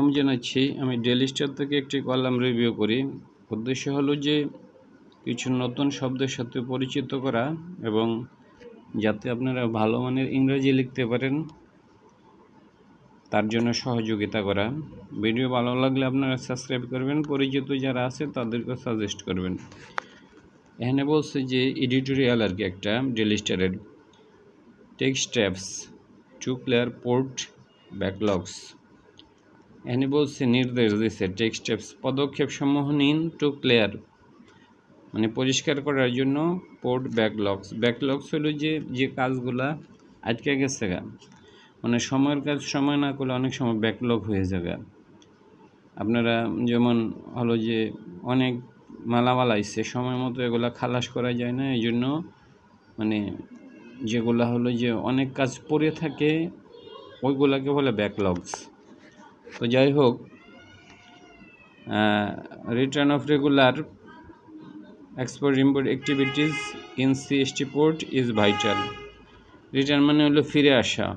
আমি জানাচ্ছি আমি ডেইলি স্টার থেকে একটি কলাম রিভিউ করি। উদ্দেশ্য হলো যে কিছু নতুন শব্দের সাথে পরিচিত করা এবং যাতে আপনারা ভালো মানের ইংরেজি লিখতে পারেন তার জন্য সহযোগিতা করা। ভিডিও ভালো লাগলে আপনারা সাবস্ক্রাইব করবেন, পরিচিত যারা আছে তাদেরকে সাজেস্ট করবেন। এখানে বলছে যে এডিটোরিয়াল আর কি একটা ডেইলি স্টারের text tabs to clear port backlogs. এখানে বলছে নির্দেশ দিয়েছে টেক্সট স্টেপস পদক্ষেপ সমূহ নিন টু ক্লিয়ার মানে পরিষ্কার করার জন্য পোর্ট ব্যাকলগস হলো যে কাজগুলা আটকে গেছে মানে সময়ের কাজ সময় না করলে অনেক সময় ব্যাকলগ হয়ে যাবে। আপনারা যেমন হলো যে অনেক মালামাল আইছে সময় মতো এগুলা খালাস করা যায় না, এই জন্য মানে যেগুলা হলো যে অনেক কাজ পড়ে থাকে ওইগুলাকে বলে ব্যাকলগস। তো যাই হোক, return of regular export import activities in CST port is vital. Return মানে হলো ফিরে আসা,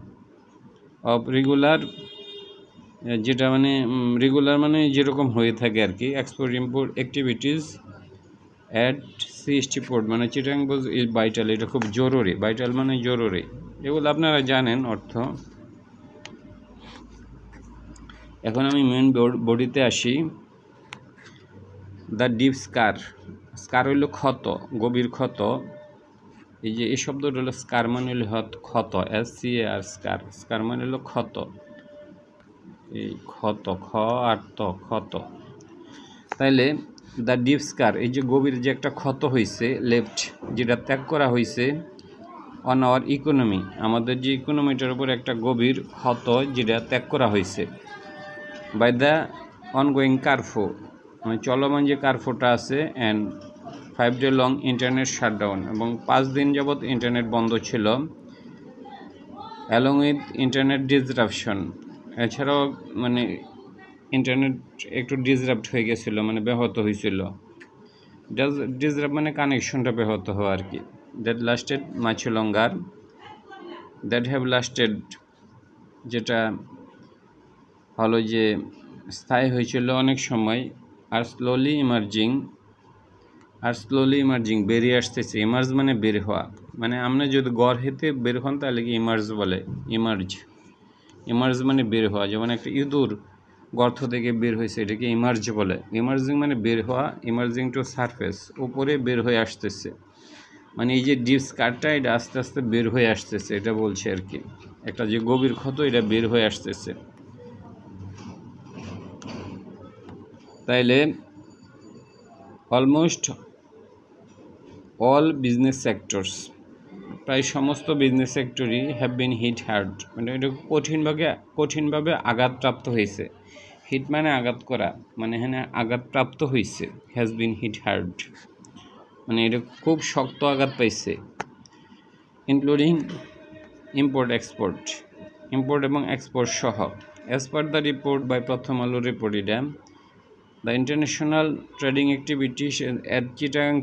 অফ রেগুলার যেটা মানে রেগুলার মানে যেরকম হয়ে থাকে আর কি, export import activities at CST port মানে চিটাগাং ইজ ভাইটাল, এটা খুব জরুরি। ভাইটাল মানে জরুরি, এগুলো আপনারা জানেন অর্থ। এখন আমি মেন বডিতে আসি। দ্য ডিপ স্কার, স্কার হইল ক্ষত, গভীর ক্ষত। এই যে এই শব্দটা হলো স্কার মানে হলো ক্ষত, SCAR স্কার। স্কার মানে হলো ক্ষত, এই ক্ষত খ আর ত ক্ষত। তাইলে দ্য ডিপ স্কার এই যে গভীর যে একটা ক্ষত হয়েছে লেফট, যেটা ত্যাগ করা হয়েছে অন আওয়ার ইকোনমি, আমাদের যে ইকোনমিটার উপর একটা গভীর ক্ষত যেটা ত্যাগ করা হয়েছে বাই দ্য অনগোয়িং কারফু মানে চলমান যে কারফুটা আছে and 5 day long internet shutdown এবং 5 দিন যাবৎ ইন্টারনেট বন্ধ ছিল, অ্যালং উইথ ইন্টারনেট ডিসরাপশন। এছাড়াও মানে ইন্টারনেট একটু ডিসরাপ্ট হয়ে গেছিলো, মানে ব্যাহত হয়েছিল। ডিসরাপ্ট মানে কানেকশনটা ব্যাহত হওয়া আর কি। That lasted much longer, that have lasted যেটা হলো যে স্থায়ী হয়েছিল অনেক সময়। আর স্লোলি ইমার্জিং বেরিয়ে আসতেছে। ইমার্জ মানে বের হওয়া, মানে আমরা যদি গড় হেতে বের হন তাহলে কি ইমার্জ বলে। ইমার্জ মানে বের হওয়া, যেমন একটা ইঁদুর গর্ত থেকে বের হয়েছে এটাকে ইমার্জ বলে। ইমার্জিং মানে বের হওয়া, ইমার্জিং টু সারফেস উপরে বের হয়ে আসতেছে, মানে এই যে ডিপ স্কারটা এটা আস্তে আস্তে বের হয়ে আসতেছে, এটা বলছে আর কি। একটা যে গভীর ক্ষত এটা বের হয়ে আসতেছে। তাইলে অলমোস্ট অল বিজনেস সেক্টরস, প্রায় সমস্ত বিজনেস সেক্টরই হ্যাভ বিন হিট হার্ড, মানে এটা কঠিনভাবে আঘাতপ্রাপ্ত হয়েছে। হিট মানে আঘাত করা, মানে এখানে আঘাতপ্রাপ্ত হয়েছে। হ্যাজ বিন হিট হার্ড মানে এটা খুব শক্ত আঘাত পাইছে। ইনক্লুডিং ইম্পোর্ট এবং এক্সপোর্ট সহ। As per the report by Prothom Alo report, এটা the international trading activities at Chittagong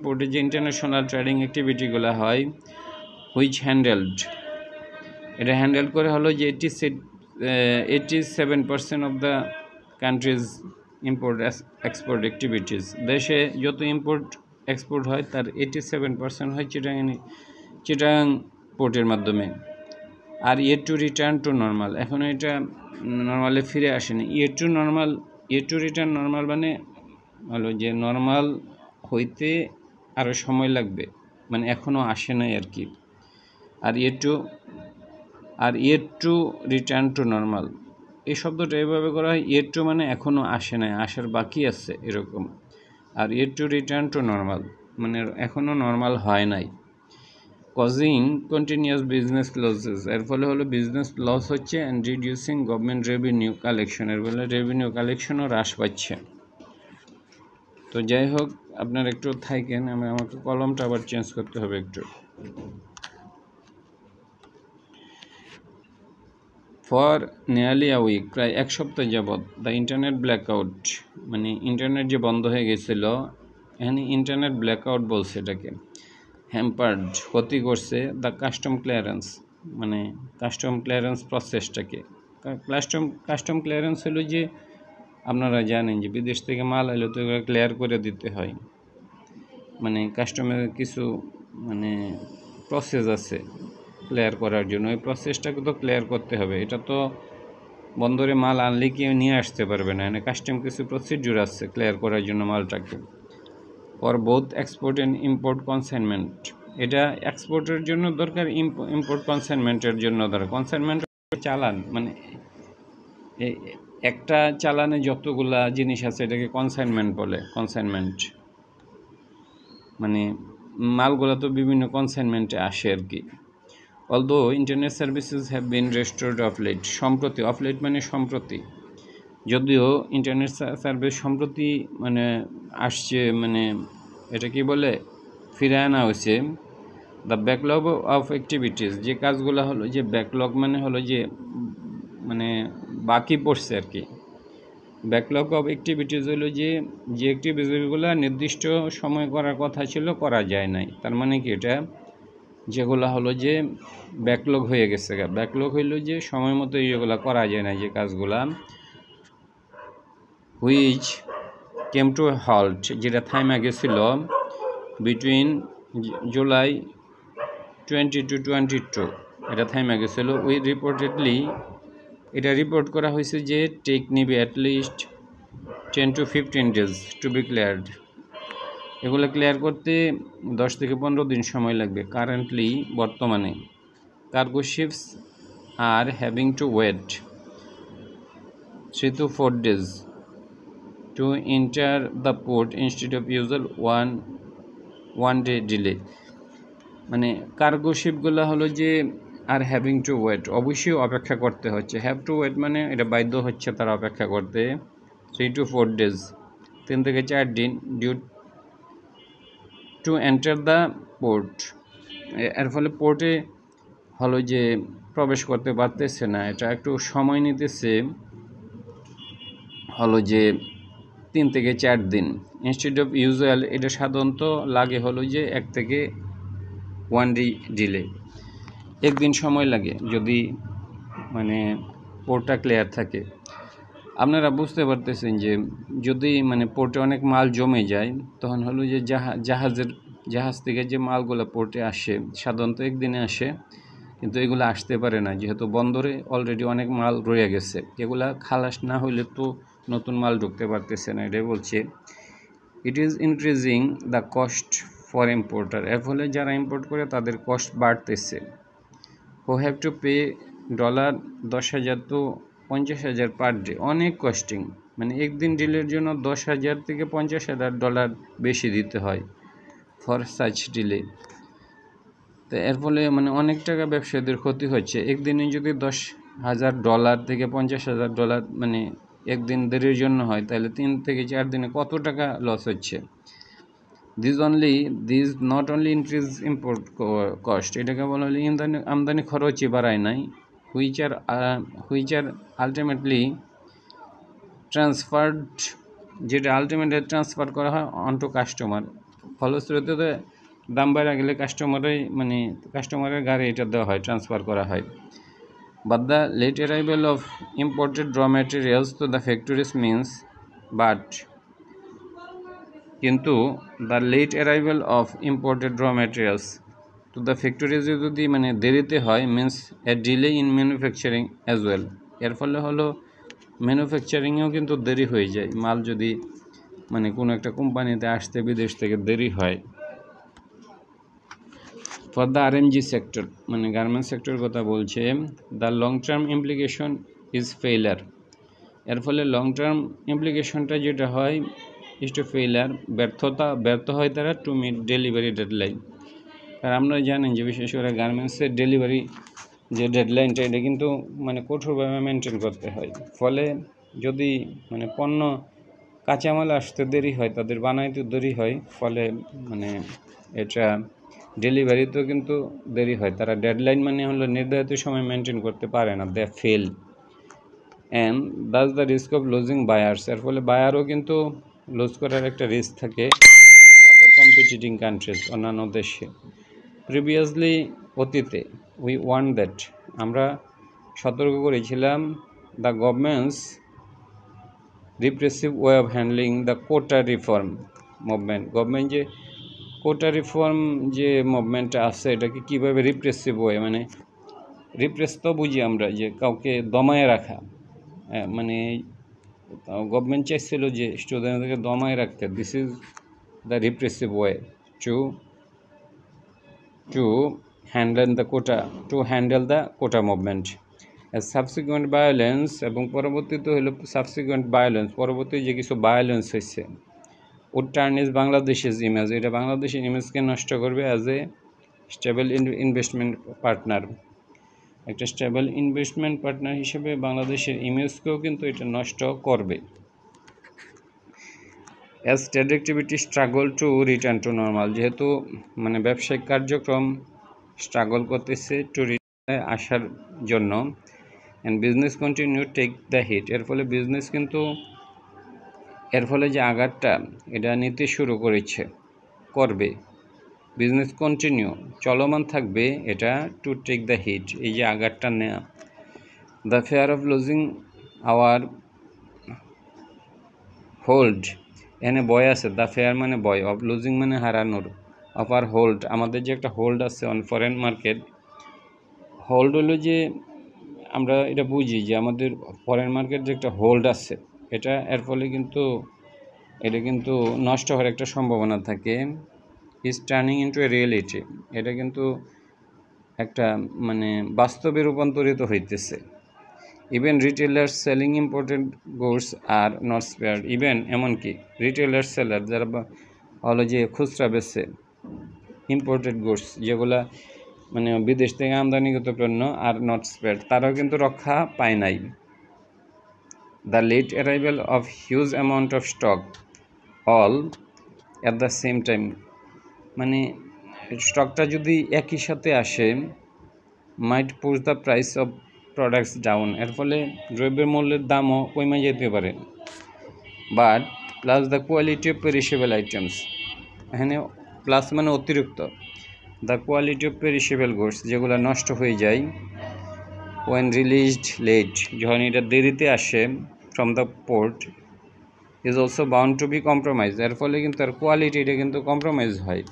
পোর্টে যে ইন্টারন্যাশনাল ট্রেডিং অ্যাক্টিভিটিগুলো হয়, হুইচ এটা হ্যান্ডেল করে হলো যে 87% of the countries import export activities. দেশে যত ইম্পোর্ট এক্সপোর্ট হয় তার 87% হয় চিটাগাং পোর্টের মাধ্যমে। আর ইয়ে টু রিটার্ন টু নর্মাল, এখনও এটা নর্মালে ফিরে আসেনি। ইয়ে টু রিটার্ন নর্মাল মানে হলো যে নর্মাল হইতে আরও সময় লাগবে, মানে এখনও আসে নাই আর কি। আর ইয়ে টু রিটার্ন টু নর্মাল এই শব্দটা এভাবে করা হয়, ইয়ে টু মানে এখনও আসে নাই, আসার বাকি আছে এরকম। আর ইয়ে টু রিটার্ন টু নর্মাল মানে এখনও নর্মাল হয় নাই। কজিং কন্টিনিউয়াস বিজনেস লসেস, এর ফলে হলো বিজনেস লস হচ্ছে। And reducing government revenue collection, এর ফলে রেভিনিউ কালেকশনও হ্রাস পাচ্ছে। তো যাই হোক, আপনার একটু থাকেন, আমাকে কলমটা আবার চেঞ্জ করতে হবে একটু। ফর নিয়ারলি আ উইক, প্রায় এক সপ্তাহ যাবৎ, দ্য ইন্টারনেট ব্ল্যাকআউট মানে ইন্টারনেট যে বন্ধ হয়ে গেছিল, এখানে ইন্টারনেট ব্ল্যাকআউট বলছে এটাকে। হ্যাম্পার্ড ক্ষতি করছে দ্য কাস্টম ক্লিয়ারেন্স মানে কাস্টম ক্লিয়ারেন্স প্রসেসটাকে। কাস্টম ক্লিয়ারেন্স হলো যে আপনারা জানেন যে বিদেশ থেকে মাল এলে তো এগুলো ক্লিয়ার করে দিতে হয়, মানে কাস্টমের কিছু মানে প্রসেস আছে ক্লিয়ার করার জন্য, ওই প্রসেসটাকে তো ক্লিয়ার করতে হবে। এটা তো বন্দরে মাল আনলে কি নিয়ে আসতে পারবে না, মানে কাস্টম কিছু প্রসিডিউর আছে ক্লিয়ার করার জন্য মালটাকে। For both export and import consignment, এটা এক্সপোর্টের জন্য দরকার, ইম্পোর্ট কনসাইনমেন্টের জন্য দরকার। কনসাইনমেন্ট চালান, মানে একটা চালানে যতগুলা জিনিস আছে এটাকে কনসাইনমেন্ট বলে। কনসাইনমেন্ট মানে মালগুলো তো বিভিন্ন কনসাইনমেন্টে আসে আর কি। Although internet services have been restored of late, সম্প্রতি, অফ লেট মানে সম্প্রতি, যদিও ইন্টারনেট সার্ভিস সম্প্রতি মানে আসছে, মানে এটা কি বলে ফিরে আনা হয়েছে। দ্য ব্যাকলগ অফ অ্যাক্টিভিটিস, যে কাজগুলো হলো যে ব্যাকলগ মানে হলো যে মানে বাকি পড়ছে আর কি। ব্যাকলগ অফ অ্যাক্টিভিটিস হলো যে অ্যাক্টিভিটিসগুলো নির্দিষ্ট সময় করার কথা ছিল, করা যায় নাই। তার মানে কি, এটা যেগুলো হলো যে ব্যাকলগ হয়ে গেছে, ব্যাকলগ হইলো যে সময় মতো এইগুলো করা যায় না যে কাজগুলা। হুইচ কেম টু হল্ট, যেটা থাইমা গেছিল বিটুইন জুলাই 20 to 22, এটা থাইমা গেছিলো। উই রিপোর্টেডলি, এটা রিপোর্ট করা হয়েছে যে টেক নিবে at least 10 to 15 days to be cleared, এগুলো ক্লিয়ার করতে 10 থেকে 15 দিন সময় লাগবে। কারেন্টলি, বর্তমানে cargo ships are having to wait 3 to 4 days to enter the port instead of usual one day delay, মানে কার্গো শিপগুলো হলো যে আর হ্যাভিং টু ওয়েট, অবশ্যই অপেক্ষা করতে হচ্ছে। হ্যাভ টু ওয়েট মানে এটা বাধ্য হচ্ছে তারা অপেক্ষা করতে। 3 to 4 days, 3 থেকে 4 দিন, due to enter the port, এর ফলে পোর্টে হলো যে প্রবেশ করতে পারতেছে না, এটা একটু সময় নিতেছে, হলো যে 3 থেকে 4 দিন। ইনস্টেড অফ ইউজুয়াল, এটা সাধারণত লাগে হলো যে 1 থেকে 1 ডে ডিলে, একদিন সময় লাগে যদি মানে পোর্টটা ক্লিয়ার থাকে। আপনারা বুঝতে পারতেছেন যে যদি মানে পোর্টে অনেক মাল জমে যায়, তখন হলো যে জাহাজ থেকে যে মালগুলো পোর্টে আসে সাধারণত একদিনে আসে, কিন্তু এগুলো আসতে পারে না, যেহেতু বন্দরে অলরেডি অনেক মাল রয়ে গেছে। এগুলা খালাস না হইলে তো নতুন মাল ঢুকতে পারতেছে না, এটাই বলছে। It is increasing the cost for importer, এর ফলে যারা ইম্পোর্ট করে তাদের কস্ট বাড়তেছে। Who have to pay $10,000 to 50,000 per day, অনেক কস্টিং, মানে একদিন ডিলের জন্য $10,000 থেকে $50,000 বেশি দিতে হয় ফর সাচ ডিলে। তো এর ফলে মানে অনেক টাকা ব্যবসায়ীদের ক্ষতি হচ্ছে। একদিনে যদি $10,000 থেকে $50,000 মানে একদিন দেরির জন্য হয়, তাহলে 3 থেকে 4 দিনে কত টাকা লস হচ্ছে। This not only increase import cost, এটাকে বলা হলে আমদানি খরচই বাড়ায় নাই, হুইচ আর আলটিমেটলি ট্রান্সফার্ড, যেটা আলটিমেটলি ট্রান্সফার করা হয় অনটু কাস্টমার। ফলশ্রুতিতে দাম বাড়া গেলে কাস্টমারের গাড়ি এটা দেওয়া হয়, ট্রান্সফার করা হয়। But the late arrival of imported raw materials to the factories means, কিন্তু the late arrival of imported raw materials to the ফ্যাক্টরিজে যদি মানে দেরিতে হয়, means a delay in manufacturing as well, এর ফলে হলো ম্যানুফ্যাকচারিংয়েও কিন্তু দেরি হয়ে যায়। মাল যদি মানে কোনো একটা কোম্পানিতে আসতে বিদেশ থেকে দেরি হয়। ফর দ্য আরএমজি সেক্টর, মানে গার্মেন্টস সেক্টরের কথা বলছে, the long term implication is failure, এর ফলে লং টার্ম ইমপ্লিকেশনটা যেটা হয় ইজ টু ফেইলার, ব্যর্থ হয় তারা টু মিট ডেলিভারি ডেডলাইন। আর আপনারা জানেন যে বিশেষ করে গার্মেন্টসের ডেলিভারি যে ডেডলাইনটা, এটা কিন্তু মানে কঠোরভাবে মেনটেন করতে হয়। ফলে যদি মানে পণ্য কাঁচামাল আসতে দেরি হয়, তাদের বানাইতে দেরি হয়, ফলে মানে এটা ডেলিভারিতেও কিন্তু দেরি হয়। তারা ডেডলাইন মানে হলো নির্ধারিত সময় মেনটেন করতে পারে না, they fail and that's the risk of losing buyers, এর ফলে বায়ারও কিন্তু লুজ করার একটা রিস্ক থাকে আদার কম্পিটিটিং কান্ট্রিজ, অন্যান্য দেশে। প্রিভিয়াসলি, অতীতে, উই ওয়ান্ট দ্যাট, আমরা সতর্ক করেছিলাম the government's repressive way of handling the quota reform movement. Government যে কোটা রিফর্ম যে মুভমেন্টটা আছে এটাকে কীভাবে রিপ্রেসিভ ওয়ে, মানে রিপ্রেস তো বুঝি আমরা যে কাউকে দমায় রাখা, মানে গভর্নমেন্ট চাইছিল যে স্টুডেন্টদেরকে দমায় রাখতে। This is the repressive way to handle the quota movement. Subsequent violence, এবং পরবর্তীতে হলো সাবসিকুয়েন্ট ভায়োলেন্স, পরবর্তী যে কিছু ভায়োলেন্স হয়েছে, উড টার্ন ইজ বাংলাদেশের ইমেজ, এটা বাংলাদেশের ইমেজকে নষ্ট করবে as a stable investment partner. একটা স্টেবল ইনভেস্টমেন্ট পার্টনার হিসেবে বাংলাদেশের ইমেজকেও কিন্তু এটা নষ্ট করবে। As trade activity struggle to return to normal, যেহেতু মানে ব্যবসায়িক কার্যক্রম স্ট্রাগল করতেছে টু রিটার্ন আসার জন্য, and business continue take the hit, এর ফলে বিজনেস কিন্তু এর ফলে যে আঘাতটা এটা নিতে শুরু করবে, বিজনেস কন্টিনিউ চলমান থাকবে এটা, টু টেক দ্য হিট এই যে আঘাতটা নেয়া। The fear of losing our hold, এখানে বয় আছে, দ্য ফেয়ার মানে বয়, অফ লুজিং মানে হারানোর, অফ আর হোল্ড আমাদের যে একটা হোল্ড আছে অন ফরেন মার্কেট। হোল্ড হলো যে আমরা এটা বুঝি যে আমাদের ফরেন মার্কেট যে একটা হোল্ড আছে এটা, এর ফলে কিন্তু এটা কিন্তু নষ্ট হওয়ার একটা সম্ভাবনা থাকে। Is turning into a reality, এটা কিন্তু একটা মানে বাস্তবে রূপান্তরিত হইতেছে। Even retailers selling imported goods are not spared, even এমনকি রিটেলার সেলার যারা হলো যে খুচরা বেচে ইম্পোর্টেড গুডস যেগুলা মানে বিদেশ থেকে আমদানিগত পণ্য, আর নট স্পেয়ার্ড তারাও কিন্তু রক্ষা পায় নাই। The late arrival of huge amount of stock all at the same time, মানে স্টকটা যদি একই সাথে আসে, might push the price of products down, এর ফলে দ্রব্যের মূল্যের দামও কমে যেতে পারে। But plus the quality of perishable items, এখানে প্লাস মানে অতিরিক্ত, the quality of perishable goods যেগুলো নষ্ট হয়ে যায়, ওয়েন রিলিজড লেট যখন এটা দেরিতে আসে from the port, is also bound to be compromise, এর ফলে কিন্তু আর কোয়ালিটি এটা কিন্তু কম্প্রোমাইজ হয়,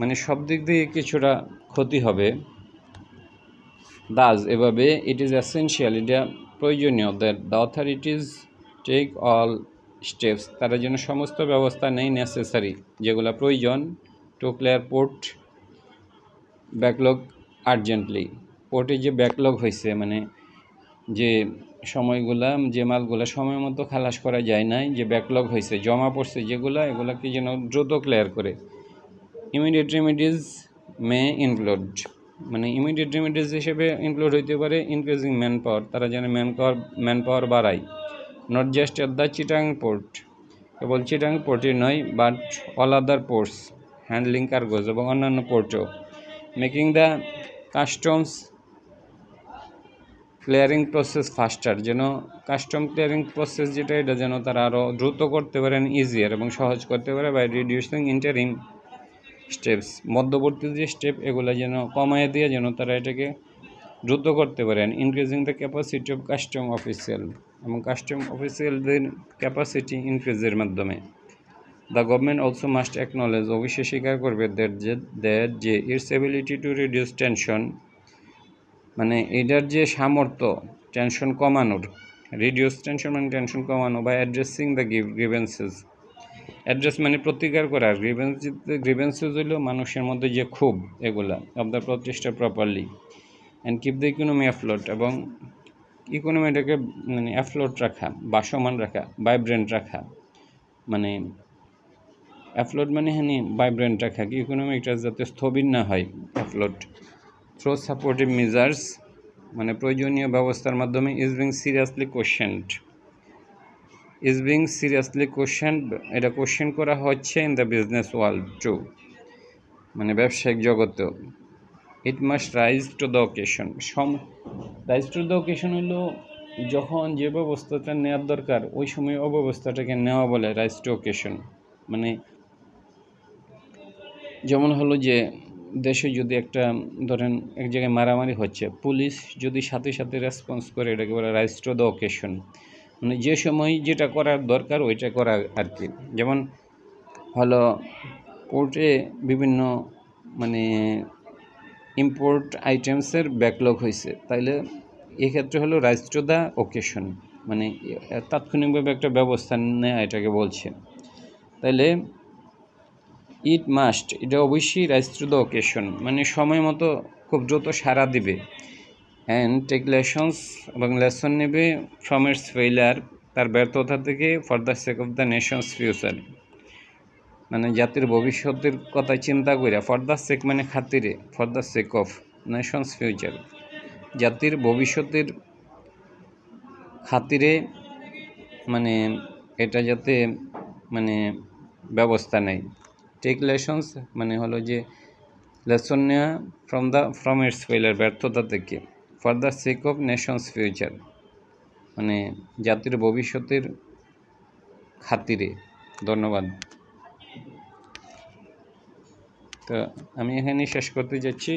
মানে সব দিক দিয়ে কিছুটা ক্ষতি হবে। দাস এভাবে ইট ইজ এসেনশিয়াল, এটা প্রয়োজনীয়, that the authorities take all steps, তারা যেন সমস্ত ব্যবস্থা নেই নেসেসারি যেগুলো প্রয়োজন, to clear port backlog urgently, পোর্টে যে ব্যাকলগ হয়েছে মানে যে সময়গুলা যে মালগুলো সময় মতো খালাস করা যায় নাই, যে ব্যাকলগ হয়েছে জমা পড়ছে যেগুলো, এগুলোকে যেন দ্রুত ক্লিয়ার করে। ইমিডিয়েট রেমিডিজ মে ইনক্লুড, মানে ইমিডিয়েট রেমিডিজ হিসেবে ইনক্লুড হইতে পারে ইনক্রিজিং ম্যান পাওয়ার, তারা যেন ম্যান পাওয়ার বাড়ায়, not just at the Chittagong port, কেবল চিটাং পোর্টে নয়, but all other ports handling cargoes, এবং অন্যান্য পোর্টও, making the customs clearing process faster, যেন কাস্টম ক্লিয়ারিং প্রসেস যেটা এটা যেন তারা আরও দ্রুত করতে পারেন, ইজিয়ার এবং সহজ করতে পারে, বাই রিডিউসিং ইন্টারিম স্টেপস, মধ্যবর্তী যে স্টেপ এগুলো যেন কমায় দিয়ে যেন তারা এটাকে দ্রুত করতে পারেন। Increasing the capacity of custom official, এবং কাস্টম অফিসিয়ালদের ক্যাপাসিটি ইনক্রিজের মাধ্যমে। The government also must acknowledge, অবশ্যই স্বীকার করবে দ্যাট যে it's ability to reduce tension, মানে এটার যে সামর্থ্য টেনশন কমানোর, রিডিউস টেনশন মানে টেনশন কমানো, বা অ্যাড্রেসিং দ্য গ্রিভেন্সেস, অ্যাড্রেস মানে প্রতিকার করা, গ্রিভেন্সেস হইল মানুষের মধ্যে যে ক্ষোভ এগুলা, অফ দ্য প্রতিষ্ঠা properly, and keep the economy afloat, এবং ইকোনমিটাকে মানে অ্যাফ্লোট রাখা, বাসমান রাখা, ভাইব্রেন্ট রাখা, মানে অ্যাফ্লোট মানে হ্যাঁ ভাইব্রেন্ট রাখা, কি ইকোনমিটা যাতে স্থবির না হয়, অ্যাফ্লোট থ্রু সাপোর্টিভ মেজার্স, মানে প্রয়োজনীয় ব্যবস্থার মাধ্যমে, ইজ বিং সিরিয়াসলি কোশ্চেনড, এটা কোশ্চেন করা হচ্ছে in the business world too, মানে ব্যবসায়িক জগতেও। It must rise to the occasion, rise to the occasion হলো যখন যে ব্যবস্থাটা নেওয়ার দরকার ওই সময় অব্যবস্থাটাকে নেওয়া বলে রাইজ টু অকেশন, মানে যেমন হলো যে দেশে যদি একটা ধরেন এক জায়গায় মারামারি হচ্ছে, পুলিশ যদি সাথে সাথে রেসপন্স করে, এটাকে বলে রাইজ টু দ্য অকেশন, মানে যে সময় যেটা করার দরকার ওইটা করা আর কি। যেমন হলো পোর্টে বিভিন্ন মানে ইম্পোর্ট আইটেমসের ব্যাকলগ হয়েছে, তাইলে এক্ষেত্রে হলো রাইজ টু দ্য অকেশন, মানে তাৎক্ষণিকভাবে একটা ব্যবস্থা নেওয়া এটাকে বলছে। তাইলে ইট মাস্ট, এটা অবশ্যই রাইজ টু দ্য অকেশন, মানে সময় মতো খুব দ্রুত সাড়া দিবে। অ্যান্ড টেক লেসন্স, এবং লেসন নেবে ফ্রম ইটস ফেইলার, তার ব্যর্থতা থেকে, for the sake of the Nations future, মানে জাতির ভবিষ্যতের কথা চিন্তা করে, ফর দ্য সেক মানে খাতিরে, for the sake of Nations future, জাতির ভবিষ্যতের খাতিরে, মানে এটা যাতে মানে ব্যবস্থা নেয়। টেক লেসন্স মানে হলো যে লেসন নেওয়া ফ্রম ইটস ফেইলার, ব্যর্থতা থেকে, for the sake of Nations future, মানে জাতির ভবিষ্যতের খাতিরে। ধন্যবাদ। তো আমি এখানে শেষ করতে যাচ্ছি।